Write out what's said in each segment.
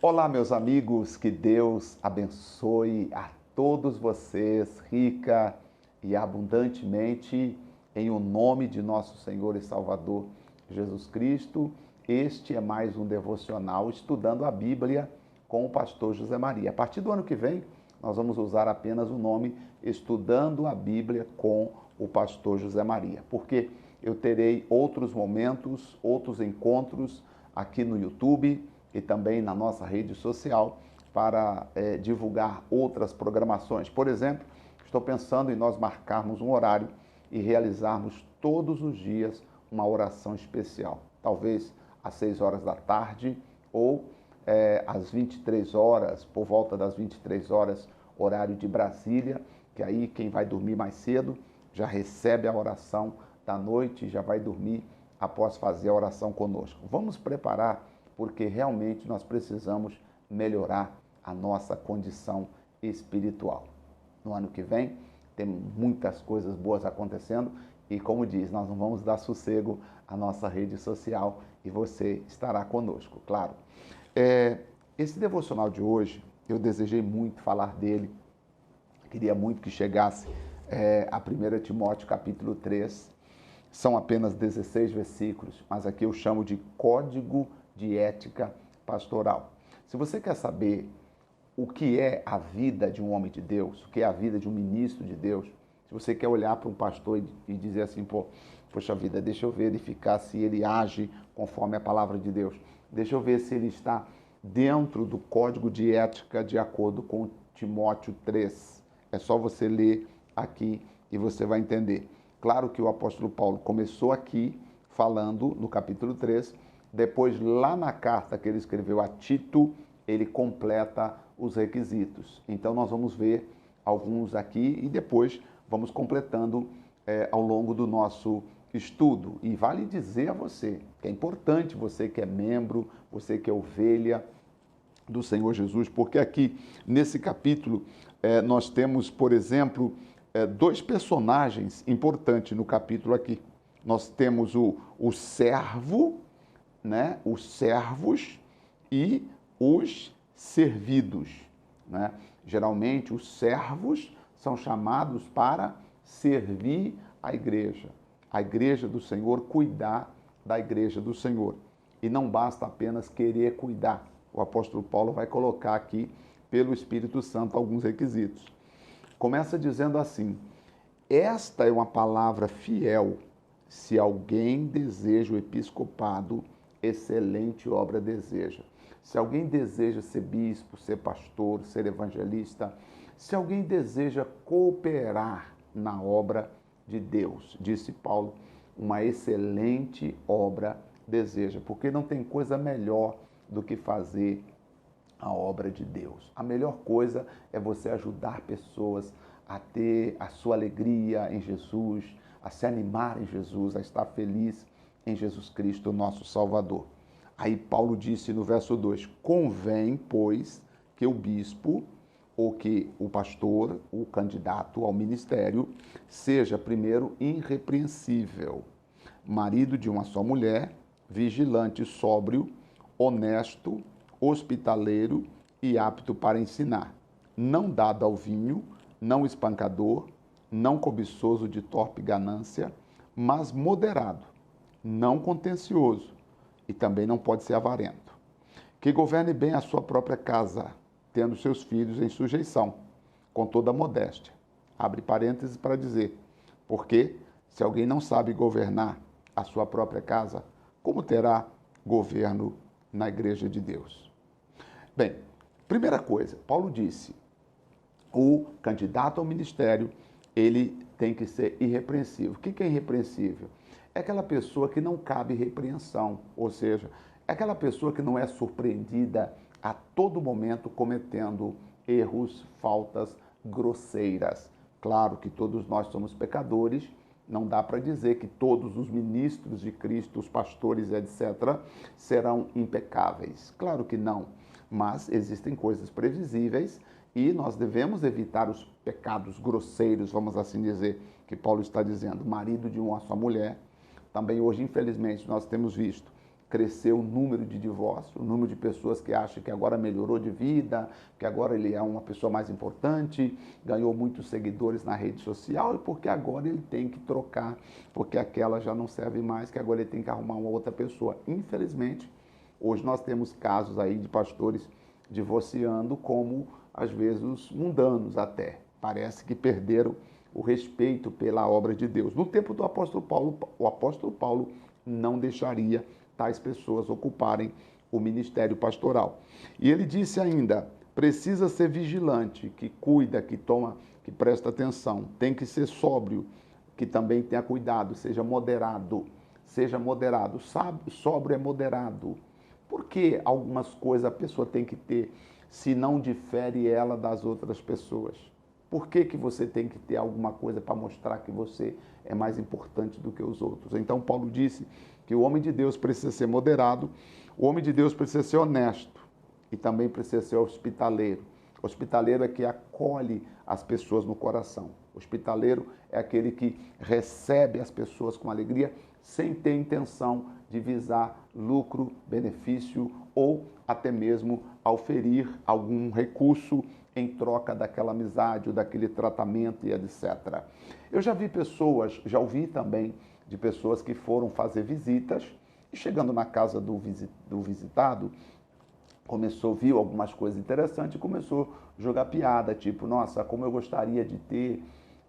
Olá, meus amigos, que Deus abençoe a todos vocês, rica e abundantemente, em o nome de nosso Senhor e Salvador Jesus Cristo. Este é mais um devocional estudando a Bíblia com o pastor José Maria. A partir do ano que vem, nós vamos usar apenas o nome Estudando a Bíblia com o pastor José Maria, porque eu terei outros momentos, outros encontros aqui no YouTube e também na nossa rede social para divulgar outras programações. Por exemplo, estou pensando em nós marcarmos um horário e realizarmos todos os dias uma oração especial. Talvez às 6 horas da tarde ou às 23 horas, por volta das 23 horas, horário de Brasília, que aí quem vai dormir mais cedo já recebe a oração da noite e já vai dormir após fazer a oração conosco. Vamos preparar, porque realmente nós precisamos melhorar a nossa condição espiritual. No ano que vem, tem muitas coisas boas acontecendo e, como diz, nós não vamos dar sossego à nossa rede social e você estará conosco, claro. Esse devocional de hoje, eu desejei muito falar dele, queria muito que chegasse a 1 Timóteo capítulo 3, são apenas 16 versículos, mas aqui eu chamo de código de ética pastoral. Se você quer saber o que é a vida de um homem de Deus, o que é a vida de um ministro de Deus, se você quer olhar para um pastor e dizer assim, poxa vida, deixa eu verificar se ele age conforme a palavra de Deus, deixa eu ver se ele está dentro do código de ética de acordo com Timóteo 3. É só você ler aqui e você vai entender. Claro que o apóstolo Paulo começou aqui falando no capítulo 3, depois lá na carta que ele escreveu a Tito, ele completa os requisitos. Então nós vamos ver alguns aqui e depois vamos completando ao longo do nosso estudo. E vale dizer a você que é importante, você que é membro, você que é ovelha do Senhor Jesus, porque aqui nesse capítulo nós temos, por exemplo, dois personagens importantes no capítulo aqui. Nós temos o servo, né? Os servos e os servidos, né? Geralmente os servos são chamados para servir a igreja do Senhor, cuidar da igreja do Senhor. E não basta apenas querer cuidar. O apóstolo Paulo vai colocar aqui, pelo Espírito Santo, alguns requisitos. Começa dizendo assim: esta é uma palavra fiel. Se alguém deseja o episcopado, excelente obra deseja. Se alguém deseja ser bispo, ser pastor, ser evangelista, se alguém deseja cooperar na obra de Deus, disse Paulo, uma excelente obra deseja, porque não tem coisa melhor do que fazer a obra de Deus. A melhor coisa é você ajudar pessoas a ter a sua alegria em Jesus, a se animar em Jesus, a estar feliz em Jesus Cristo, nosso Salvador. Aí Paulo disse no verso 2, convém, pois, que o bispo, ou que o pastor, o candidato ao ministério, seja primeiro irrepreensível, marido de uma só mulher, vigilante, sóbrio, honesto, hospitaleiro e apto para ensinar, não dado ao vinho, não espancador, não cobiçoso de torpe ganância, mas moderado, não contencioso e também não pode ser avarento. Que governe bem a sua própria casa, tendo seus filhos em sujeição, com toda modéstia. Abre parênteses para dizer, porque se alguém não sabe governar a sua própria casa, como terá governo na igreja de Deus? Bem, primeira coisa, Paulo disse, o candidato ao ministério, ele tem que ser irrepreensível. O que é irrepreensível? É aquela pessoa que não cabe repreensão, ou seja, é aquela pessoa que não é surpreendida a todo momento cometendo erros, faltas grosseiras. Claro que todos nós somos pecadores, não dá para dizer que todos os ministros de Cristo, os pastores, etc., serão impecáveis. Claro que não, mas existem coisas previsíveis e nós devemos evitar os pecados grosseiros, vamos assim dizer, que Paulo está dizendo, marido de uma só mulher. Também hoje, infelizmente, nós temos visto cresceu o número de divórcios, o número de pessoas que acham que agora melhorou de vida, que agora ele é uma pessoa mais importante, ganhou muitos seguidores na rede social, e porque agora ele tem que trocar, porque aquela já não serve mais, que agora ele tem que arrumar uma outra pessoa. Infelizmente, hoje nós temos casos aí de pastores divorciando, como às vezes os mundanos até. Parece que perderam o respeito pela obra de Deus. No tempo do apóstolo Paulo, o apóstolo Paulo não deixaria tais pessoas ocuparem o ministério pastoral. E ele disse ainda, precisa ser vigilante, que cuida, que toma, que presta atenção, tem que ser sóbrio, que também tenha cuidado, seja moderado. Seja moderado, sóbrio é moderado. Por que algumas coisas a pessoa tem que ter se não difere ela das outras pessoas? Por que você tem que ter alguma coisa para mostrar que você é mais importante do que os outros? Então Paulo disse que o homem de Deus precisa ser moderado, o homem de Deus precisa ser honesto e também precisa ser hospitaleiro. Hospitaleiro é que acolhe as pessoas no coração. Hospitaleiro é aquele que recebe as pessoas com alegria, sem ter intenção de visar lucro, benefício ou até mesmo auferir algum recurso em troca daquela amizade ou daquele tratamento e etc. Eu já vi pessoas, já ouvi também de pessoas que foram fazer visitas e chegando na casa do visitado, viu algumas coisas interessantes e começou a jogar piada, tipo, nossa, como eu gostaria de ter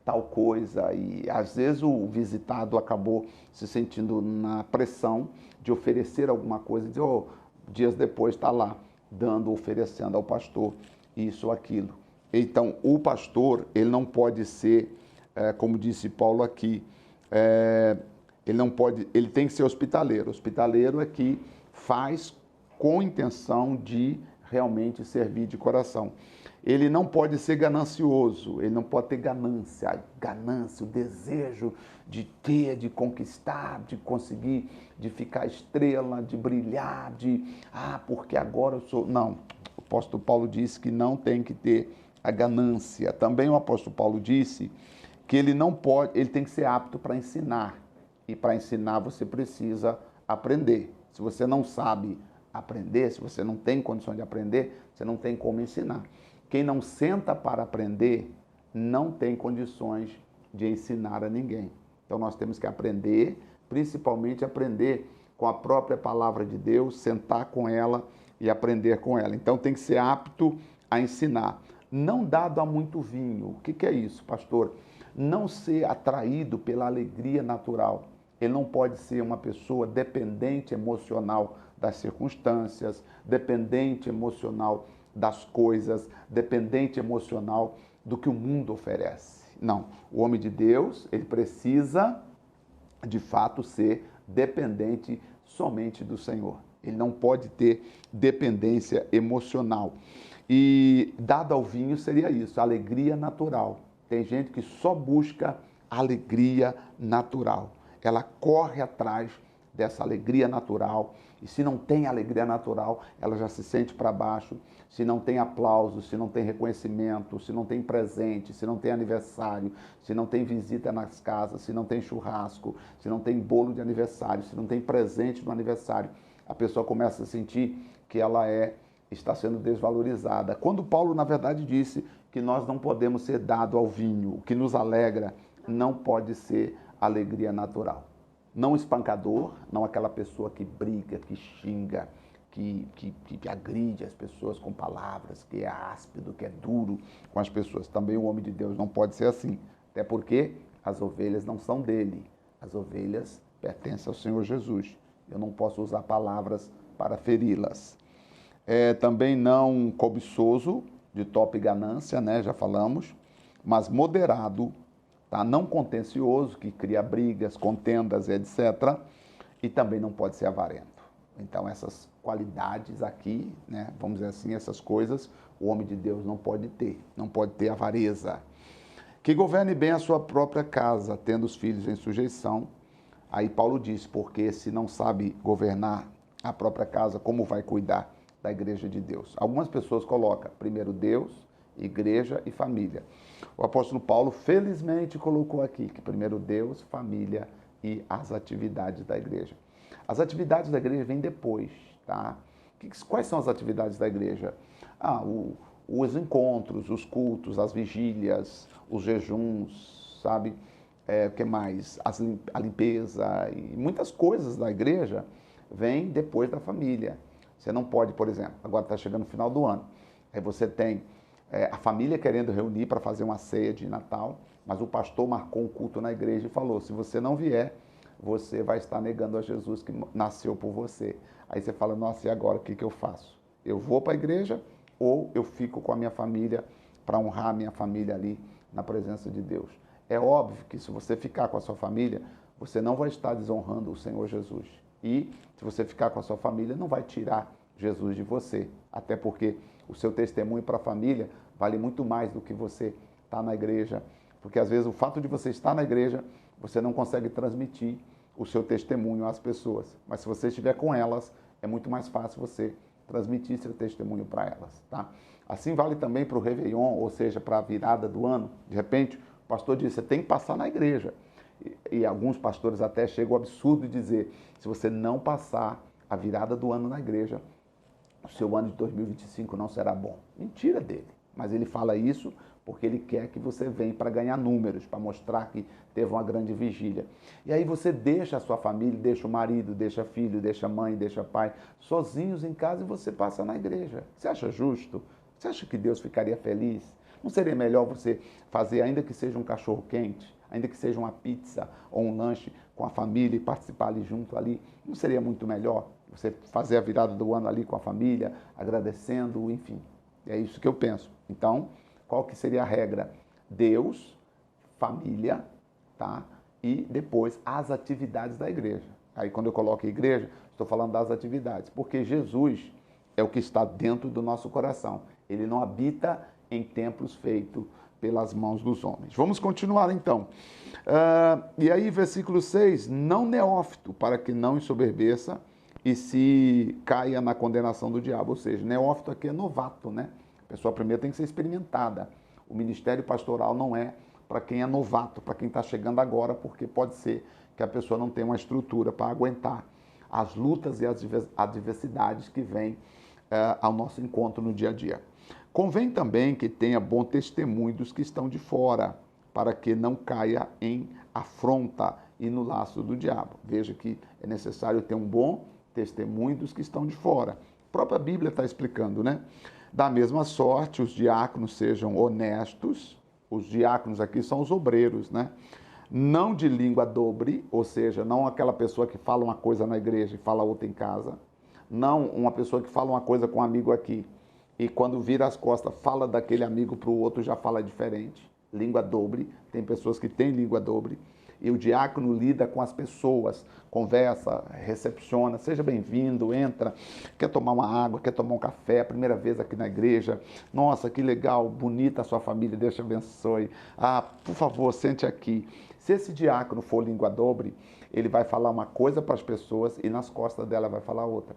tal coisa. E às vezes o visitado acabou se sentindo na pressão de oferecer alguma coisa, e dias depois está lá, oferecendo ao pastor isso ou aquilo. Então, o pastor, ele não pode ser, como disse Paulo aqui, ele tem que ser hospitaleiro. Hospitaleiro é que faz com intenção de realmente servir de coração. Ele não pode ser ganancioso, ele não pode ter ganância, o desejo de ter, de conquistar, de conseguir, de ficar estrela, de brilhar, porque agora eu sou... Não, o apóstolo Paulo disse que não tem que ter a ganância. Também o apóstolo Paulo disse que ele tem que ser apto para ensinar. E para ensinar você precisa aprender. Se você não sabe aprender, se você não tem condição de aprender, você não tem como ensinar. Quem não senta para aprender não tem condições de ensinar a ninguém. Então nós temos que aprender, principalmente aprender com a própria palavra de Deus, sentar com ela e aprender com ela. Então tem que ser apto a ensinar. Não dado a muito vinho. O que é isso, pastor? Não ser atraído pela alegria natural. Ele não pode ser uma pessoa dependente emocional das circunstâncias, dependente emocional das coisas, dependente emocional do que o mundo oferece. Não, o homem de Deus, ele precisa, de fato, ser dependente somente do Senhor. Ele não pode ter dependência emocional. E dado ao vinho seria isso, alegria natural. Tem gente que só busca alegria natural. Ela corre atrás dessa alegria natural, e se não tem alegria natural, ela já se sente para baixo. Se não tem aplauso, se não tem reconhecimento, se não tem presente, se não tem aniversário, se não tem visita nas casas, se não tem churrasco, se não tem bolo de aniversário, se não tem presente no aniversário, a pessoa começa a sentir que ela está sendo desvalorizada. Quando Paulo, na verdade, disse que nós não podemos ser dado ao vinho, o que nos alegra não pode ser alegria natural. Não espancador, não aquela pessoa que briga, que xinga, que agride as pessoas com palavras, que é áspero, que é duro com as pessoas. Também o homem de Deus não pode ser assim, até porque as ovelhas não são dele, as ovelhas pertencem ao Senhor Jesus. Eu não posso usar palavras para feri-las. Também não cobiçoso, de top ganância, né? Já falamos, mas moderado, tá? Não contencioso, que cria brigas, contendas, etc. E também não pode ser avarento. Então, essas qualidades aqui, né? Vamos dizer assim, essas coisas, o homem de Deus não pode ter avareza. Que governe bem a sua própria casa, tendo os filhos em sujeição. Aí Paulo diz, porque se não sabe governar a própria casa, como vai cuidar da igreja de Deus? Algumas pessoas colocam primeiro Deus, igreja e família. O apóstolo Paulo, felizmente, colocou aqui que primeiro Deus, família e as atividades da igreja. As atividades da igreja vêm depois, tá? Quais são as atividades da igreja? Os encontros, os cultos, as vigílias, os jejuns, sabe? O que mais? A limpeza e muitas coisas da igreja vêm depois da família. Você não pode, por exemplo, agora está chegando o final do ano, aí você tem a família querendo reunir para fazer uma ceia de Natal, mas o pastor marcou um culto na igreja e falou, se você não vier, você vai estar negando a Jesus que nasceu por você. Aí você fala, nossa, e agora o que eu faço? Eu vou para a igreja ou eu fico com a minha família para honrar a minha família ali na presença de Deus? É óbvio que se você ficar com a sua família, você não vai estar desonrando o Senhor Jesus. E se você ficar com a sua família, não vai tirar Jesus de você. Até porque o seu testemunho para a família vale muito mais do que você estar na igreja. Porque às vezes o fato de você estar na igreja, você não consegue transmitir o seu testemunho às pessoas. Mas se você estiver com elas, é muito mais fácil você transmitir seu testemunho para elas, tá? Assim vale também para o Réveillon, ou seja, para a virada do ano. De repente, o pastor diz, você tem que passar na igreja. E alguns pastores até chegam ao absurdo de dizer, se você não passar a virada do ano na igreja, o seu ano de 2025 não será bom. Mentira dele. Mas ele fala isso porque ele quer que você venha para ganhar números, para mostrar que teve uma grande vigília. E aí você deixa a sua família, deixa o marido, deixa filho, deixa mãe, deixa pai, sozinhos em casa e você passa na igreja. Você acha justo? Você acha que Deus ficaria feliz? Não seria melhor você fazer, ainda que seja um cachorro quente, ainda que seja uma pizza ou um lanche com a família e participar ali junto ali? Não seria muito melhor você fazer a virada do ano ali com a família, agradecendo, enfim. É isso que eu penso. Então, qual que seria a regra? Deus, família, tá? E depois as atividades da igreja. Aí quando eu coloco igreja, estou falando das atividades, porque Jesus é o que está dentro do nosso coração. Ele não habita em templos feitos pelas mãos dos homens. Vamos continuar então. E aí, versículo 6, não neófito, para que não ensoberbeça e se caia na condenação do diabo. Ou seja, neófito aqui é novato, né? A pessoa primeiro tem que ser experimentada. O ministério pastoral não é para quem é novato, para quem está chegando agora, porque pode ser que a pessoa não tenha uma estrutura para aguentar as lutas e as adversidades que vêm ao nosso encontro no dia a dia. Convém também que tenha bom testemunho dos que estão de fora, para que não caia em afronta e no laço do diabo. Veja que é necessário ter um bom testemunho dos que estão de fora. A própria Bíblia está explicando, né? Da mesma sorte, os diáconos sejam honestos. Os diáconos aqui são os obreiros, né? Não de língua dobre, ou seja, não aquela pessoa que fala uma coisa na igreja e fala outra em casa. Não uma pessoa que fala uma coisa com um amigo aqui e quando vira as costas fala daquele amigo para o outro já fala diferente. Língua dobre, tem pessoas que têm língua dobre. E o diácono lida com as pessoas, conversa, recepciona, seja bem-vindo, entra, quer tomar uma água, quer tomar um café, primeira vez aqui na igreja, nossa, que legal, bonita a sua família, Deus te abençoe, por favor, sente aqui. Se esse diácono for língua dobre, ele vai falar uma coisa para as pessoas e nas costas dela vai falar outra.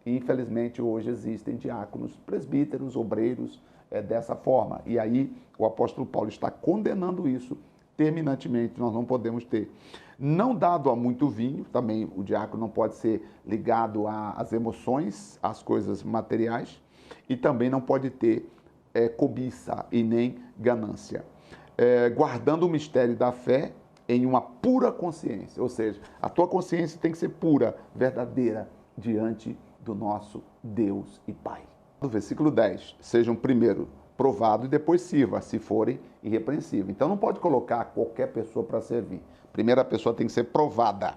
E, infelizmente, hoje existem diáconos, presbíteros, obreiros, dessa forma. E aí o apóstolo Paulo está condenando isso terminantemente, nós não podemos ter. Não dado a muito vinho, também o diácono não pode ser ligado às emoções, às coisas materiais, e também não pode ter cobiça e nem ganância. Guardando o mistério da fé em uma pura consciência, ou seja, a tua consciência tem que ser pura, verdadeira, diante do nosso Deus e Pai. No versículo 10, sejam primeiro provado e depois sirva, se forem irrepreensíveis. Então não pode colocar qualquer pessoa para servir. Primeiro a pessoa tem que ser provada.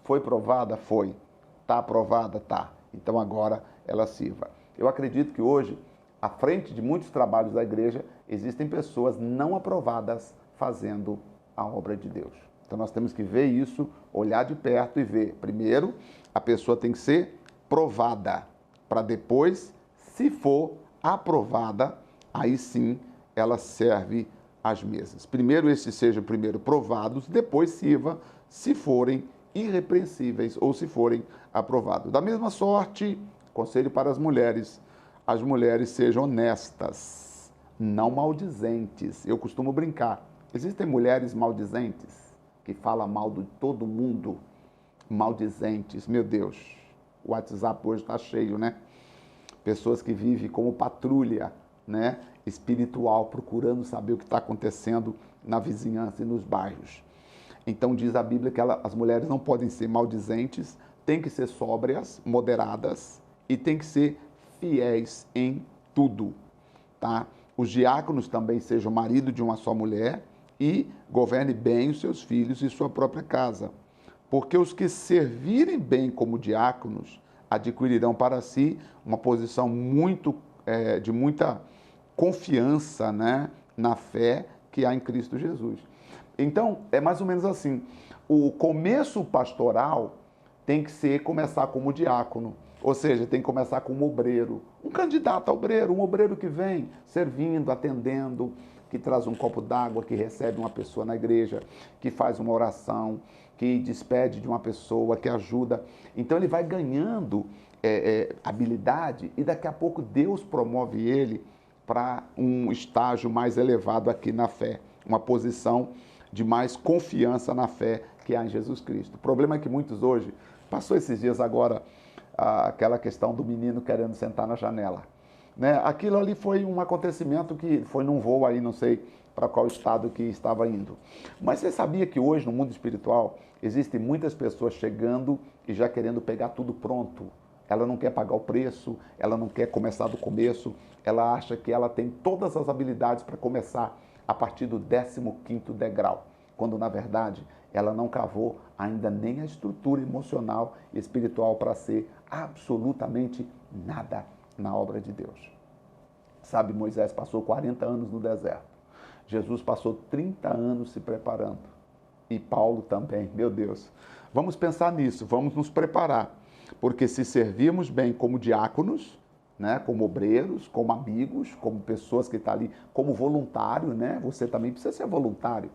Foi provada? Foi. Está aprovada? Tá. Então agora ela sirva. Eu acredito que hoje, à frente de muitos trabalhos da igreja, existem pessoas não aprovadas fazendo a obra de Deus. Então nós temos que ver isso, olhar de perto e ver. Primeiro, a pessoa tem que ser provada, para depois, se for aprovada, aí sim ela serve às mesas. Primeiro estes sejam primeiro provados, depois sirva, se forem irrepreensíveis ou se forem aprovados. Da mesma sorte, conselho para as mulheres sejam honestas, não maldizentes. Eu costumo brincar, existem mulheres maldizentes que falam mal de todo mundo, maldizentes. Meu Deus, o WhatsApp hoje está cheio, né? Pessoas que vivem como patrulha, né, espiritual, procurando saber o que está acontecendo na vizinhança e nos bairros. Então diz a Bíblia que as mulheres não podem ser maldizentes, têm que ser sóbrias, moderadas e têm que ser fiéis em tudo, tá? Os diáconos também sejam marido de uma só mulher e governe bem os seus filhos e sua própria casa. Porque os que servirem bem como diáconos adquirirão para si uma posição de muita confiança, né, na fé que há em Cristo Jesus. Então, é mais ou menos assim. O começo pastoral tem que começar como diácono, ou seja, tem que começar como obreiro, um candidato a obreiro, um obreiro que vem servindo, atendendo, que traz um copo d'água, que recebe uma pessoa na igreja, que faz uma oração, que despede de uma pessoa, que ajuda. Então ele vai ganhando habilidade e daqui a pouco Deus promove ele para um estágio mais elevado aqui na fé, uma posição de mais confiança na fé que há em Jesus Cristo. O problema é que muitos hoje, passou esses dias agora aquela questão do menino querendo sentar na janela, né? Aquilo ali foi um acontecimento que foi num voo aí, não sei para qual estado que estava indo. Mas você sabia que hoje no mundo espiritual existem muitas pessoas chegando e já querendo pegar tudo pronto? Ela não quer pagar o preço, ela não quer começar do começo, ela acha que ela tem todas as habilidades para começar a partir do 15º degrau, quando na verdade ela não cavou ainda nem a estrutura emocional e espiritual para ser absolutamente nada na obra de Deus. Sabe, Moisés passou 40 anos no deserto. Jesus passou 30 anos se preparando. E Paulo também, meu Deus. Vamos pensar nisso, vamos nos preparar. Porque se servirmos bem como diáconos, né, como obreiros, como amigos, como pessoas que estão ali, como voluntário, né? Você também precisa ser voluntário.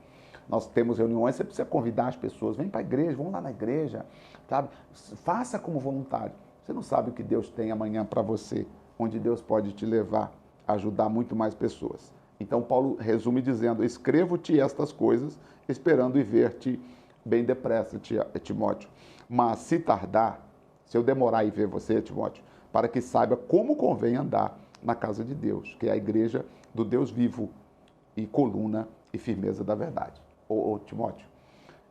Nós temos reuniões, você precisa convidar as pessoas, vem para a igreja, vamos lá na igreja, sabe? Faça como voluntário. Você não sabe o que Deus tem amanhã para você, onde Deus pode te levar a ajudar muito mais pessoas. Então Paulo resume dizendo, escrevo-te estas coisas, esperando e ver-te bem depressa, Timóteo. Mas se tardar, se eu demorar em ver você, Timóteo, para que saiba como convém andar na casa de Deus, que é a igreja do Deus vivo e coluna e firmeza da verdade. Ô Timóteo,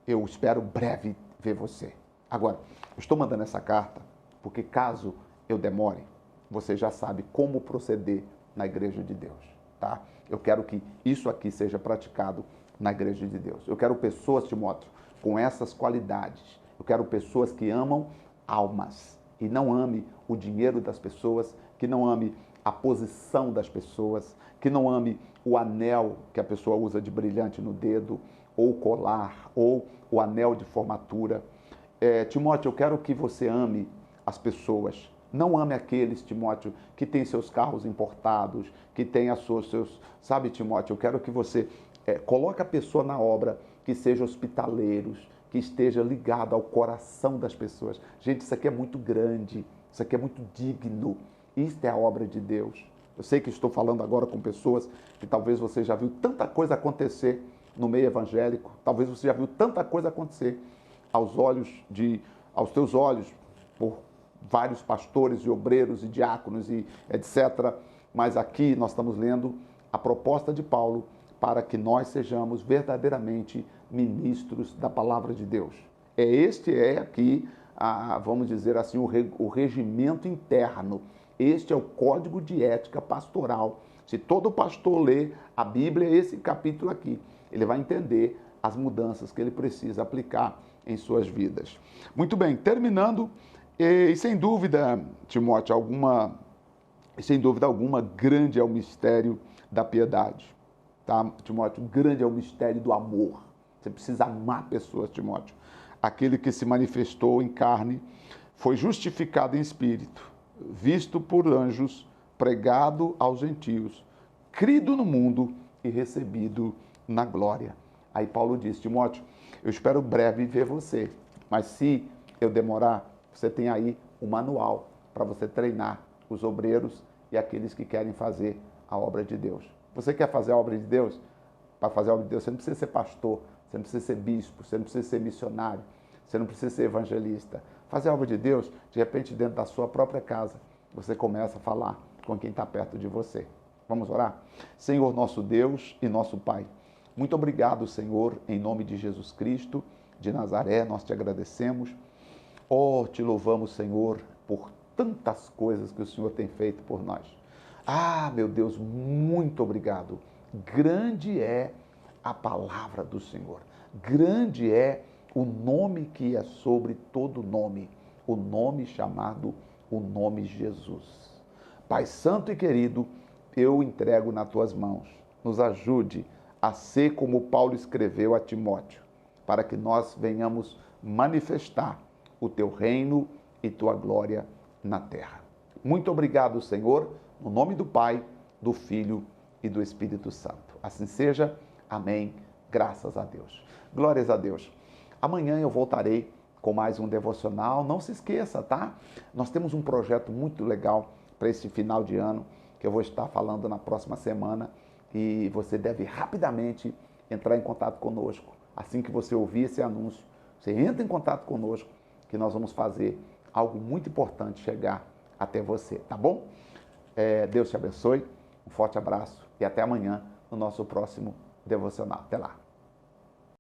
eu espero breve ver você. Agora, eu estou mandando essa carta porque caso eu demore, você já sabe como proceder na igreja de Deus, tá? Eu quero que isso aqui seja praticado na igreja de Deus. Eu quero pessoas, Timóteo, com essas qualidades. Eu quero pessoas que amam almas e não ame o dinheiro das pessoas, que não ame a posição das pessoas, que não ame o anel que a pessoa usa de brilhante no dedo, ou o colar, ou o anel de formatura. Timóteo, eu quero que você ame as pessoas. Não ame aqueles, Timóteo, que têm seus carros importados, que têm seus... Sabe, Timóteo, eu quero que você coloque a pessoa na obra, que seja hospitaleiros, que esteja ligado ao coração das pessoas. Gente, isso aqui é muito grande, isso aqui é muito digno. Isto é a obra de Deus. Eu sei que estou falando agora com pessoas que talvez você já viu tanta coisa acontecer no meio evangélico, talvez você já viu tanta coisa acontecer aos teus olhos, por vários pastores e obreiros e diáconos e etc. Mas aqui nós estamos lendo a proposta de Paulo para que nós sejamos verdadeiramente ministros da palavra de Deus. Este é aqui, vamos dizer assim, o regimento interno. Este é o código de ética pastoral. Se todo pastor ler a Bíblia, esse capítulo aqui, ele vai entender as mudanças que ele precisa aplicar em suas vidas. Muito bem, terminando, e sem dúvida, Timóteo, sem dúvida alguma, grande é o mistério da piedade. Tá, Timóteo? Grande é o mistério do amor. Você precisa amar pessoas, Timóteo. Aquele que se manifestou em carne, foi justificado em espírito, visto por anjos, pregado aos gentios, crido no mundo e recebido na glória. Aí Paulo diz, Timóteo, eu espero breve ver você, mas se eu demorar, você tem aí um manual para você treinar os obreiros e aqueles que querem fazer a obra de Deus. Você quer fazer a obra de Deus? Para fazer a obra de Deus, você não precisa ser pastor, você não precisa ser bispo, você não precisa ser missionário, Você não precisa ser evangelista. Fazer a obra de Deus, de repente, dentro da sua própria casa, você começa a falar com quem está perto de você. Vamos orar? Senhor, nosso Deus e nosso Pai, muito obrigado, Senhor, em nome de Jesus Cristo de Nazaré, nós te agradecemos. Oh, te louvamos, Senhor, por tantas coisas que o Senhor tem feito por nós. Ah, meu Deus, muito obrigado. Grande é a palavra do Senhor. Grande é o nome que é sobre todo nome. O nome chamado o nome Jesus. Pai Santo e querido, eu entrego nas tuas mãos. Nos ajude a ser como Paulo escreveu a Timóteo, para que nós venhamos manifestar o teu reino e tua glória na terra. Muito obrigado, Senhor, no nome do Pai, do Filho e do Espírito Santo. Assim seja. Amém. Graças a Deus. Glórias a Deus. Amanhã eu voltarei com mais um devocional. Não se esqueça, tá? Nós temos um projeto muito legal para esse final de ano, que eu vou estar falando na próxima semana, e você deve rapidamente entrar em contato conosco. Assim que você ouvir esse anúncio, você entra em contato conosco, que nós vamos fazer algo muito importante chegar até você, tá bom? Deus te abençoe, um forte abraço e até amanhã no nosso próximo devocional. Até lá.